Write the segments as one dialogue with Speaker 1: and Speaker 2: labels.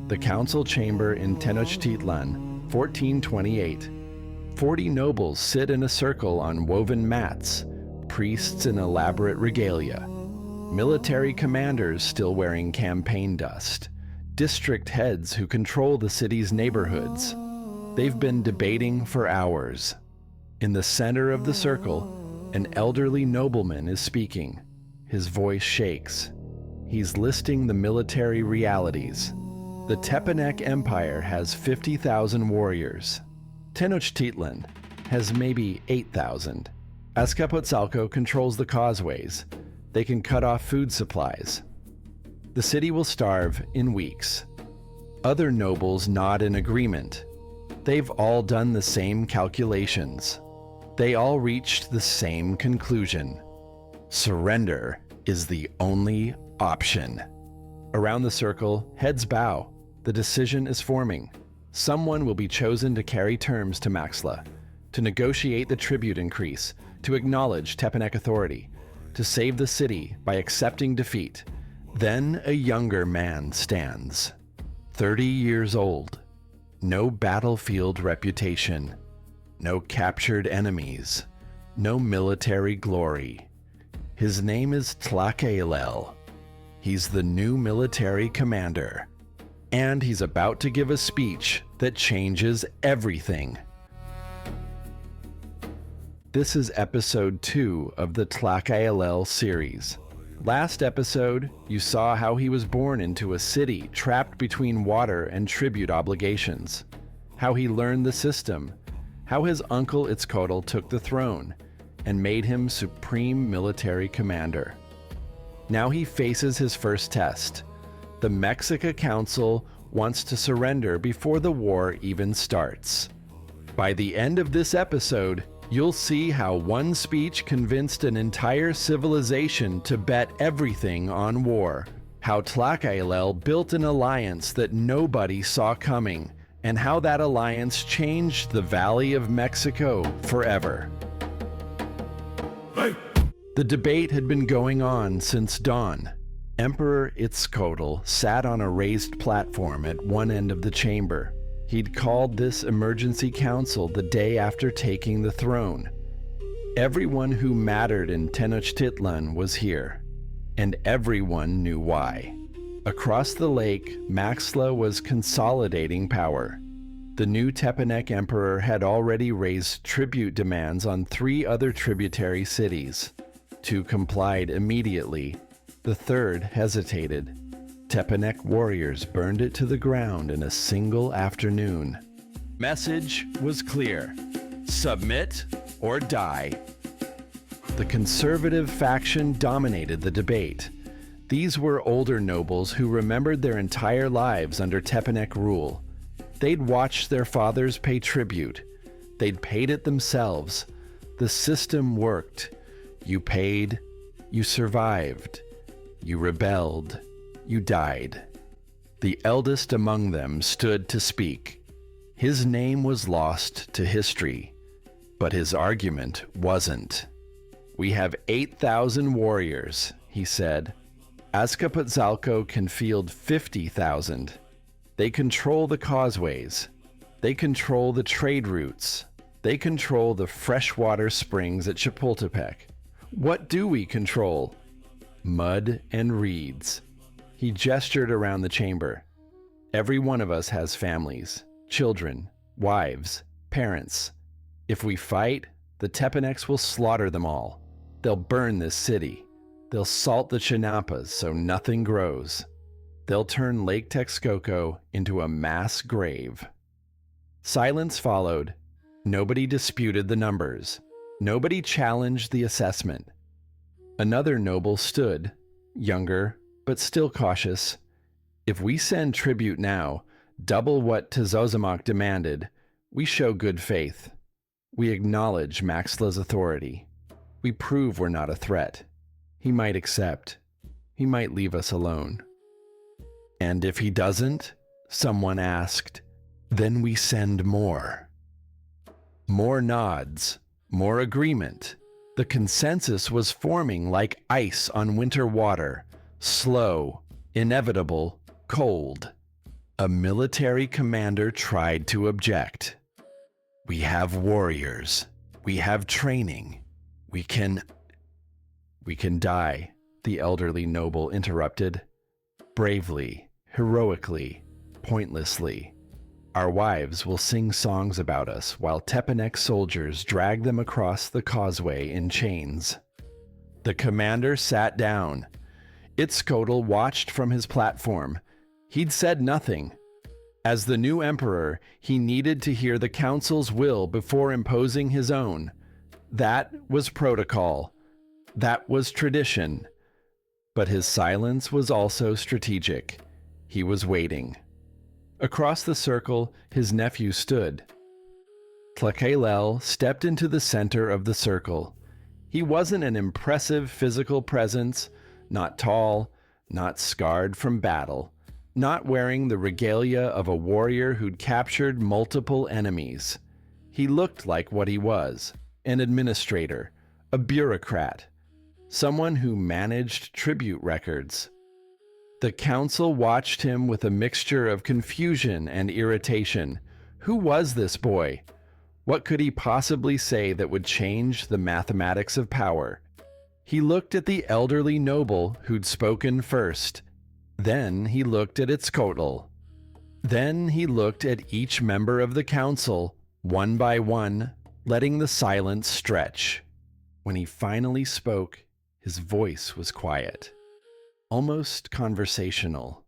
Speaker 1: The council chamber in Tenochtitlan, 1428. 40 nobles sit in a circle on woven mats, priests in elaborate regalia, military commanders still wearing campaign dust, district heads who control the city's neighborhoods. They've been debating for hours. In the center of the circle, an elderly nobleman is speaking. His voice shakes. He's listing the military realities. The Tepanec Empire has 50,000 warriors. Tenochtitlan has maybe 8,000. Azcapotzalco controls the causeways. They can cut off food supplies. The city will starve in weeks. Other nobles nod in agreement. They've all done the same calculations. They all reached the same conclusion. Surrender is the only option. Around the circle, heads bow. The decision is forming. Someone will be chosen to carry terms to Maxtla, to negotiate the tribute increase, to acknowledge Tepanec authority, to save the city by accepting defeat. Then a younger man stands, 30 years old, no battlefield reputation, no captured enemies, no military glory. His name is Tlacaelel. He's the new military commander. And he's about to give a speech that changes everything. This is episode 2 of the Tlacaelel series. Last episode, you saw how he was born into a city trapped between water and tribute obligations, how he learned the system, how his uncle Itzcoatl took the throne and made him supreme military commander. Now he faces his first test. The Mexica Council wants to surrender before the war even starts. By the end of this episode, you'll see how one speech convinced an entire civilization to bet everything on war, how Tlacaelel built an alliance that nobody saw coming, and how that alliance changed the Valley of Mexico forever. The debate had been going on since dawn. Emperor Itzcoatl sat on a raised platform at one end of the chamber. He'd called this emergency council the day after taking the throne. Everyone who mattered in Tenochtitlan was here, and everyone knew why. Across the lake, Maxtla was consolidating power. The new Tepanec emperor had already raised tribute demands on 3 other tributary cities. 2 complied immediately. The third hesitated. Tepanec warriors burned it to the ground in a single afternoon. Message was clear: submit or die. The conservative faction dominated the debate. These were older nobles who remembered their entire lives under Tepanec rule. They'd watched their fathers pay tribute. They'd paid it themselves. The system worked. You paid, you survived. You rebelled, you died. The eldest among them stood to speak. His name was lost to history, but his argument wasn't. We have 8,000 warriors, he said. Azcapotzalco can field 50,000. They control the causeways. They control the trade routes. They control the freshwater springs at Chapultepec. What do we control? Mud and reeds. He gestured around the chamber. Every one of us has families, children, wives, parents. If we fight, the Tepanecs will slaughter them all. They'll burn this city. They'll salt the Chinampas so nothing grows. They'll turn Lake Texcoco into a mass grave. Silence followed. Nobody disputed the numbers. Nobody challenged the assessment. Another noble stood, younger, but still cautious. If we send tribute now, double what Tezozamoc demanded, we show good faith. We acknowledge Maxtla's authority. We prove we're not a threat. He might accept. He might leave us alone. And if he doesn't, someone asked, then we send more. More nods, more agreement. The consensus was forming like ice on winter water, slow, inevitable, cold. A military commander tried to object. "We have warriors. We have training. We can die," the elderly noble interrupted. "Bravely, heroically, pointlessly. Our wives will sing songs about us while Tepanek soldiers drag them across the causeway in chains." The commander sat down. Itzcoatl watched from his platform. He'd said nothing. As the new emperor, he needed to hear the council's will before imposing his own. That was protocol. That was tradition. But his silence was also strategic. He was waiting. Across the circle, his nephew stood. Tlacaelel stepped into the center of the circle. He wasn't an impressive physical presence, not tall, not scarred from battle, not wearing the regalia of a warrior who'd captured multiple enemies. He looked like what he was, an administrator, a bureaucrat, someone who managed tribute records. The council watched him with a mixture of confusion and irritation. Who was this boy? What could he possibly say that would change the mathematics of power? He looked at the elderly noble who'd spoken first. Then he looked at Itzcoatl. Then he looked at each member of the council, one by one, letting the silence stretch. When he finally spoke, his voice was quiet, almost conversational.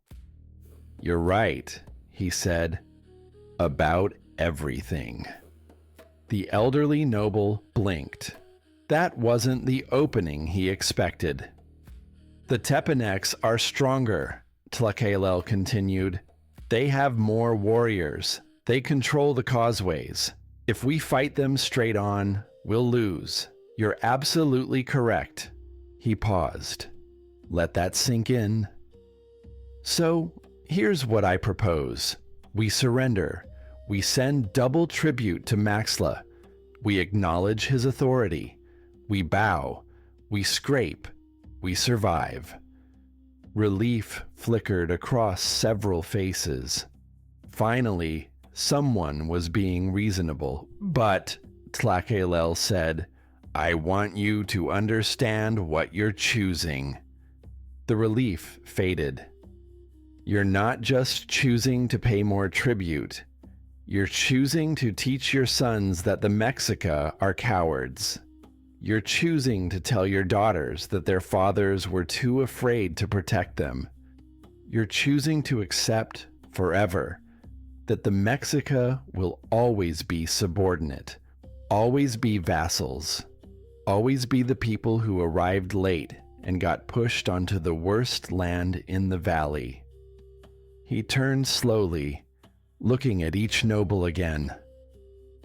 Speaker 1: "You're right," he said, "about everything." The elderly noble blinked. That wasn't the opening he expected. "The Tepaneks are stronger," Tlacaelel continued. "They have more warriors. They control the causeways. If we fight them straight on, we'll lose. You're absolutely correct." He paused. Let that sink in. "So, here's what I propose. We surrender. We send double tribute to Maxla. We acknowledge his authority. We bow. We scrape. We survive." Relief flickered across several faces. Finally, someone was being reasonable. "But," Tlacaelel said, "I want you to understand what you're choosing." The relief faded. "You're not just choosing to pay more tribute. You're choosing to teach your sons that the Mexica are cowards. You're choosing to tell your daughters that their fathers were too afraid to protect them. You're choosing to accept forever that the Mexica will always be subordinate, always be vassals, always be the people who arrived late and got pushed onto the worst land in the valley." He turned slowly, looking at each noble again.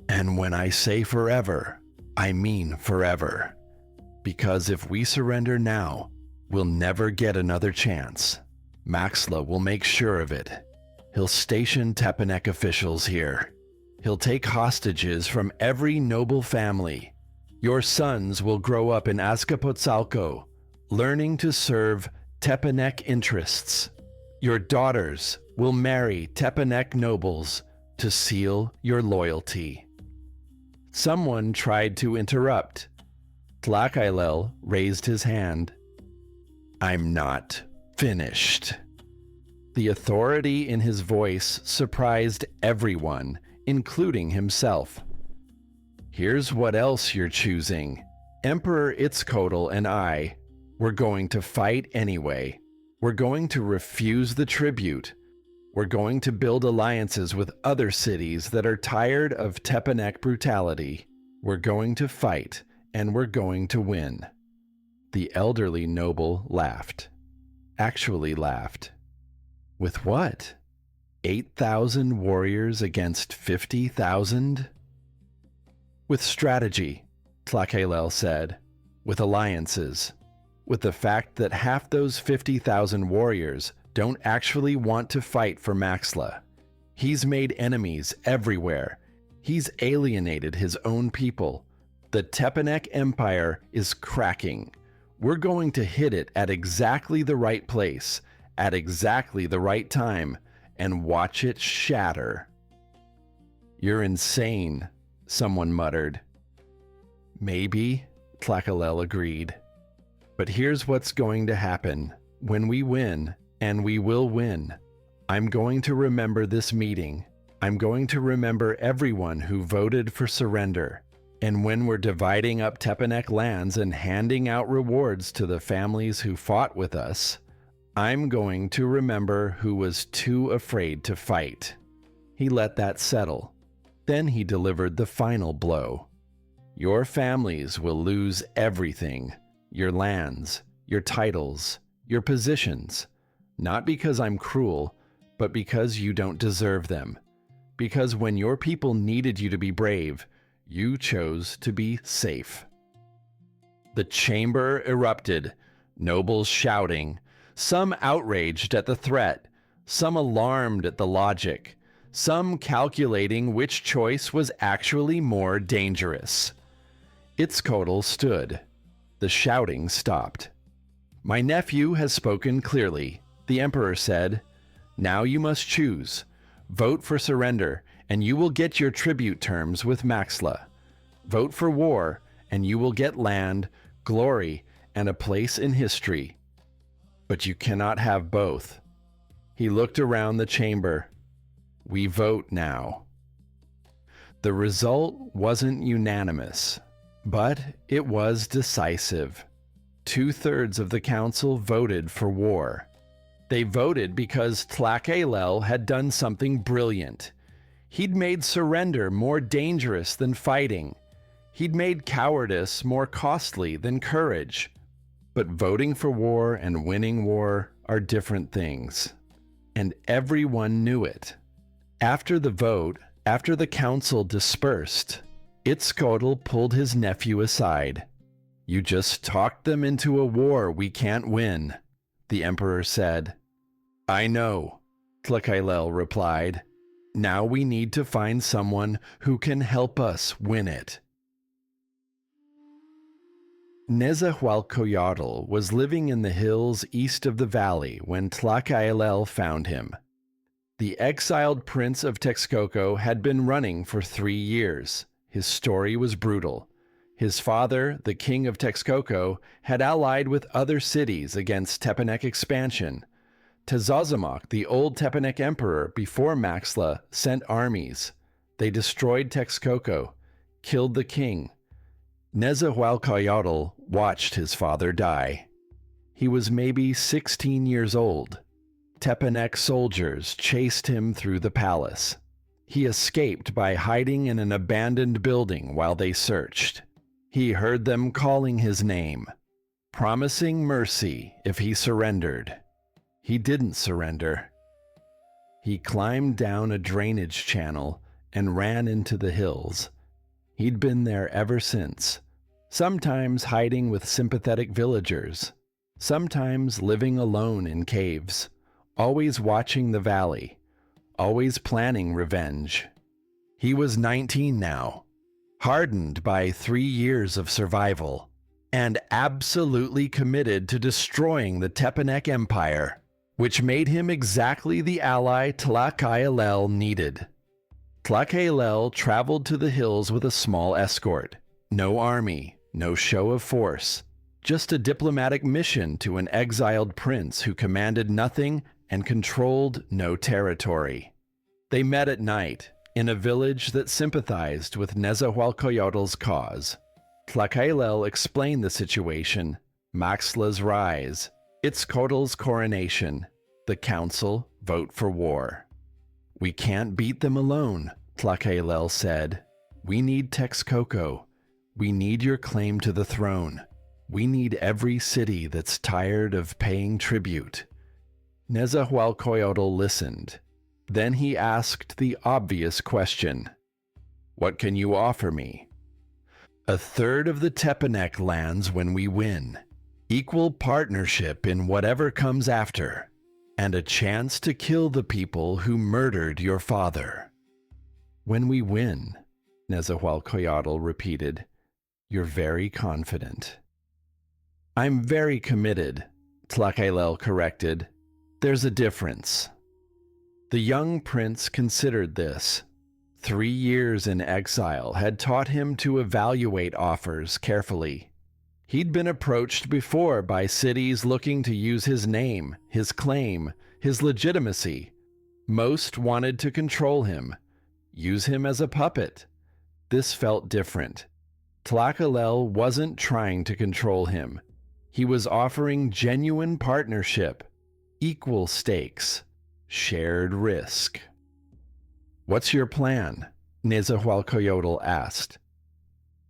Speaker 1: "And when I say forever, I mean forever. Because if we surrender now, we'll never get another chance. Maxla will make sure of it. He'll station Tepanek officials here. He'll take hostages from every noble family. Your sons will grow up in Azcapotzalco, learning to serve Tepanek interests. Your daughters will marry Tepanek nobles to seal your loyalty." Someone tried to interrupt. Tlacaelel raised his hand. "I'm not finished." The authority in his voice surprised everyone, including himself. "Here's what else you're choosing. Emperor Itzcoatl and I, we're going to fight anyway. We're going to refuse the tribute. We're going to build alliances with other cities that are tired of Tepanek brutality. We're going to fight, and we're going to win." The elderly noble laughed. Actually laughed. With what? 8,000 warriors against 50,000? "With strategy," Tlacaelel said. "With alliances. With the fact that half those 50,000 warriors don't actually want to fight for Maxla. He's made enemies everywhere. He's alienated his own people. The Tepanek Empire is cracking. We're going to hit it at exactly the right place, at exactly the right time, and watch it shatter." "You're insane," someone muttered. "Maybe," Tlacaelel agreed. "But here's what's going to happen. When we win, and we will win, I'm going to remember this meeting. I'm going to remember everyone who voted for surrender. And when we're dividing up Tepanek lands and handing out rewards to the families who fought with us, I'm going to remember who was too afraid to fight." He let that settle. Then he delivered the final blow. "Your families will lose everything. Your lands, your titles, your positions. Not because I'm cruel, but because you don't deserve them. Because when your people needed you to be brave, you chose to be safe." The chamber erupted, nobles shouting, some outraged at the threat, some alarmed at the logic, some calculating which choice was actually more dangerous. Exiled stood. The shouting stopped. "My nephew has spoken clearly," the emperor said. "Now you must choose. Vote for surrender, and you will get your tribute terms with Maxla. Vote for war, and you will get land, glory, and a place in history. But you cannot have both." He looked around the chamber. "We vote now." The result wasn't unanimous, but it was decisive. 2/3 of the council voted for war. They voted because Tlacaelel had done something brilliant. He'd made surrender more dangerous than fighting. He'd made cowardice more costly than courage. But voting for war and winning war are different things. And everyone knew it. After the vote, after the council dispersed, Exiled pulled his nephew aside. "You just talked them into a war we can't win," the emperor said. "I know," Tlacaelel replied. "Now we need to find someone who can help us win it." Nezahualcoyotl was living in the hills east of the valley when Tlacaelel found him. The exiled prince of Texcoco had been running for 3 years. His story was brutal. His father, the king of Texcoco, had allied with other cities against Tepanek expansion. Tezazamoc, the old Tepanek emperor before Maxla, sent armies. They destroyed Texcoco, killed the king. Nezahualcoyotl watched his father die. He was maybe 16 years old. Tepanek soldiers chased him through the palace. He escaped by hiding in an abandoned building while they searched. He heard them calling his name, promising mercy if he surrendered. He didn't surrender. He climbed down a drainage channel and ran into the hills. He'd been there ever since, sometimes hiding with sympathetic villagers, sometimes living alone in caves, always watching the valley, always planning revenge. He was 19 now, hardened by 3 years of survival, and absolutely committed to destroying the Tepanek Empire, which made him exactly the ally Tlacaelel needed. Tlacaelel traveled to the hills with a small escort. No army, no show of force, just a diplomatic mission to an exiled prince who commanded nothing and controlled no territory. They met at night in a village that sympathized with Nezahualcoyotl's cause. Tlacaelel explained the situation, Maxla's rise, Exil's coronation, the council vote for war. "We can't beat them alone," Tlacaelel said. "We need Texcoco. We need your claim to the throne. We need every city that's tired of paying tribute." Nezahualcoyotl listened. Then he asked the obvious question. "What can you offer me?" "1/3 of the Tepanek lands when we win, equal partnership in whatever comes after, and a chance to kill the people who murdered your father." "When we win," Nezahualcoyotl repeated. "You're very confident." "I'm very committed," Tlacaelel corrected. "There's a difference." The young prince considered this. 3 years in exile had taught him to evaluate offers carefully. He'd been approached before by cities looking to use his name, his claim, his legitimacy. Most wanted to control him, use him as a puppet. This felt different. Tlacaelel wasn't trying to control him. He was offering genuine partnership, equal stakes, shared risk. "What's your plan?" Nezahualcoyotl asked.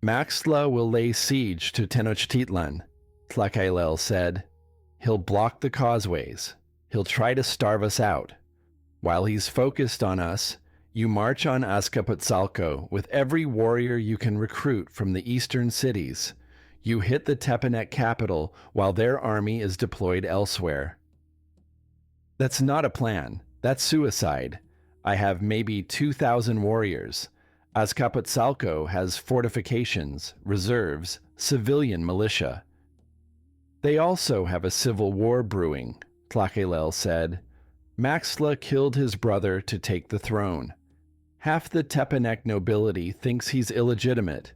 Speaker 1: "Maxtla will lay siege to Tenochtitlan," Tlacaelel said. "He'll block the causeways. He'll try to starve us out. While he's focused on us, you march on Azcapotzalco with every warrior you can recruit from the eastern cities. You hit the Tepanec capital while their army is deployed elsewhere." "That's not a plan. That's suicide. I have maybe 2,000 warriors. Azcapotzalco has fortifications, reserves, civilian militia." "They also have a civil war brewing," Tlacaelel said. "Maxtla killed his brother to take the throne. Half the Tepanec nobility thinks he's illegitimate.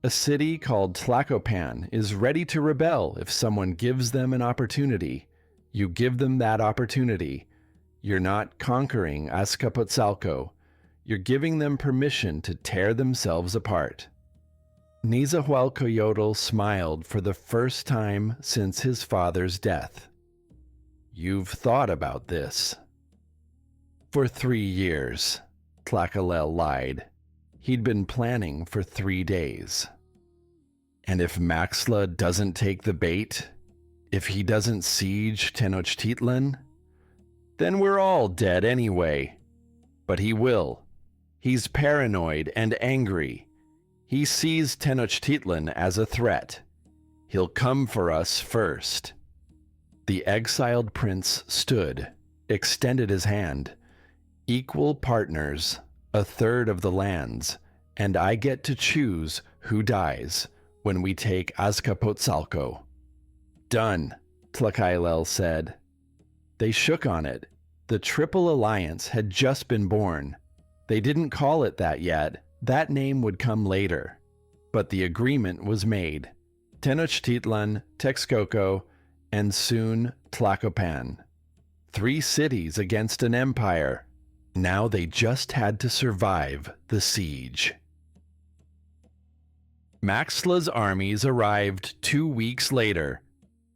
Speaker 1: A city called Tlacopan is ready to rebel if someone gives them an opportunity. You give them that opportunity. You're not conquering Azcapotzalco. You're giving them permission to tear themselves apart." Nezahualcoyotl smiled for the first time since his father's death. "You've thought about this." "For 3 years," Tlacaelel lied. He'd been planning for 3 days. "And if Maxtla doesn't take the bait? If he doesn't siege Tenochtitlan? Then we're all dead anyway. But he will. He's paranoid and angry. He sees Tenochtitlan as a threat. He'll come for us first." The exiled prince stood, extended his hand. "Equal partners, a third of the lands, and I get to choose who dies when we take Azcapotzalco." "Done," Tlacaelel said. They shook on it. The Triple Alliance had just been born. They didn't call it that yet. That name would come later. But the agreement was made. Tenochtitlan, Texcoco, and soon Tlacopan. 3 cities against an empire. Now they just had to survive the siege. Maxtla's armies arrived 2 weeks later.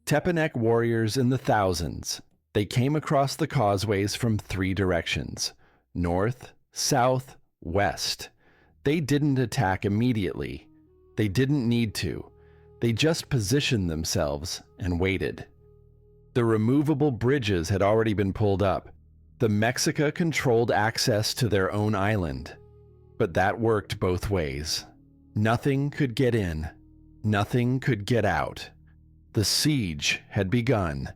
Speaker 1: Tepanec warriors in the thousands. They came across the causeways from 3 directions: north, south, west. They didn't attack immediately. They didn't need to. They just positioned themselves and waited. The removable bridges had already been pulled up. The Mexica controlled access to their own island. But that worked both ways. Nothing could get in. Nothing could get out. The siege had begun.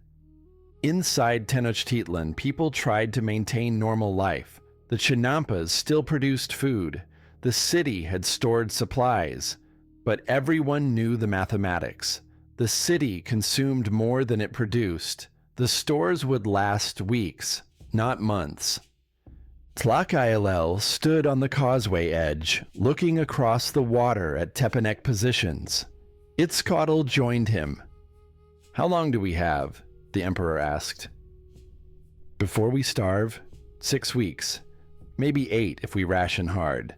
Speaker 1: Inside Tenochtitlan, people tried to maintain normal life. The Chinampas still produced food. The city had stored supplies. But everyone knew the mathematics. The city consumed more than it produced. The stores would last weeks, not months. Tlacaelel stood on the causeway edge, looking across the water at Tepanec positions. Itzcoatl joined him. "How long do we have?" the emperor asked. "Before we starve, 6 weeks. Maybe 8 if we ration hard."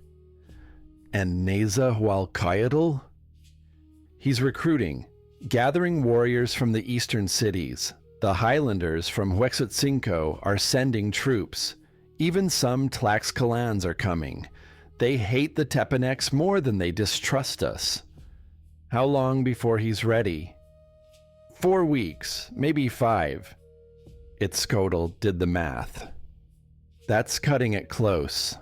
Speaker 1: "And Nezahualcoyotl?" "He's recruiting, gathering warriors from the eastern cities. The Highlanders from Huexotzinco are sending troops. Even some Tlaxcalans are coming. They hate the Tepanecs more than they distrust us." "How long before he's ready?" 4 weeks, maybe 5. Itzcoatl did the math. "That's cutting it close."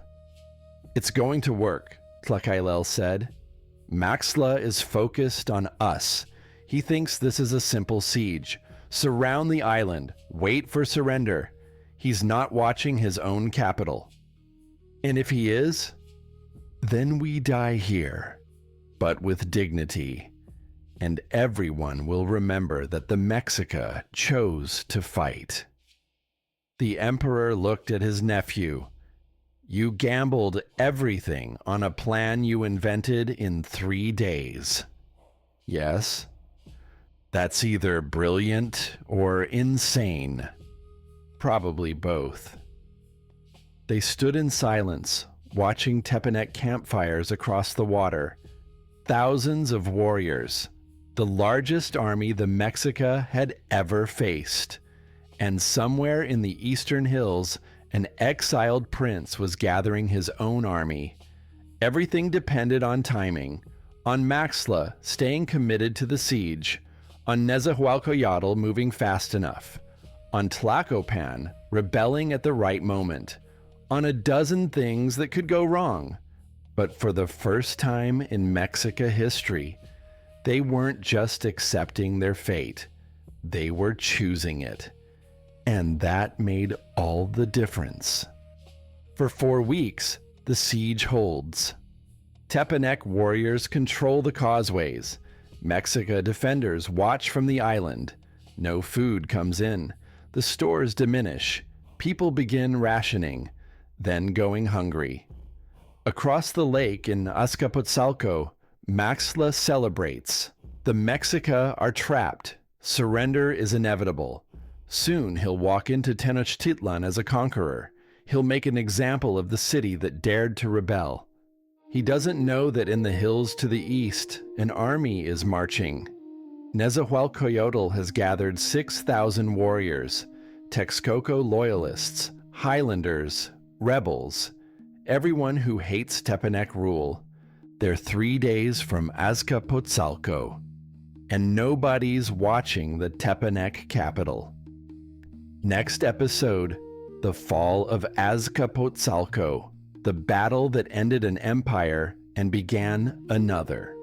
Speaker 1: "It's going to work," Tlacaelel said. "Maxtla is focused on us. He thinks this is a simple siege. Surround the island, wait for surrender. He's not watching his own capital. And if he is, then we die here, but with dignity. And everyone will remember that the Mexica chose to fight." The emperor looked at his nephew. You gambled everything on a plan you invented in 3 days. Yes, that's either brilliant or insane. Probably both. They stood in silence, watching Tepanek campfires across the water. Thousands of warriors, the largest army the Mexica had ever faced. And somewhere in the eastern hills, an exiled prince was gathering his own army. Everything depended on timing, on Maxtla staying committed to the siege, on Nezahualcoyotl moving fast enough, on Tlacopan rebelling at the right moment, on a dozen things that could go wrong. But for the first time in Mexica history, they weren't just accepting their fate, they were choosing it. And that made all the difference. For 4 weeks, the siege holds. Tepanek warriors control the causeways. Mexica defenders watch from the island. No food comes in. The stores diminish. People begin rationing, then going hungry. Across the lake in Azcapotzalco, Maxtla celebrates. The Mexica are trapped. Surrender is inevitable. Soon he'll walk into Tenochtitlan as a conqueror. He'll make an example of the city that dared to rebel. He doesn't know that in the hills to the east, an army is marching. Nezahualcoyotl has gathered 6,000 warriors, Texcoco loyalists, Highlanders, rebels, everyone who hates Tepanek rule. They're 3 days from Azcapotzalco, and nobody's watching the Tepanek capital. Next episode, the fall of Azcapotzalco, the battle that ended an empire and began another.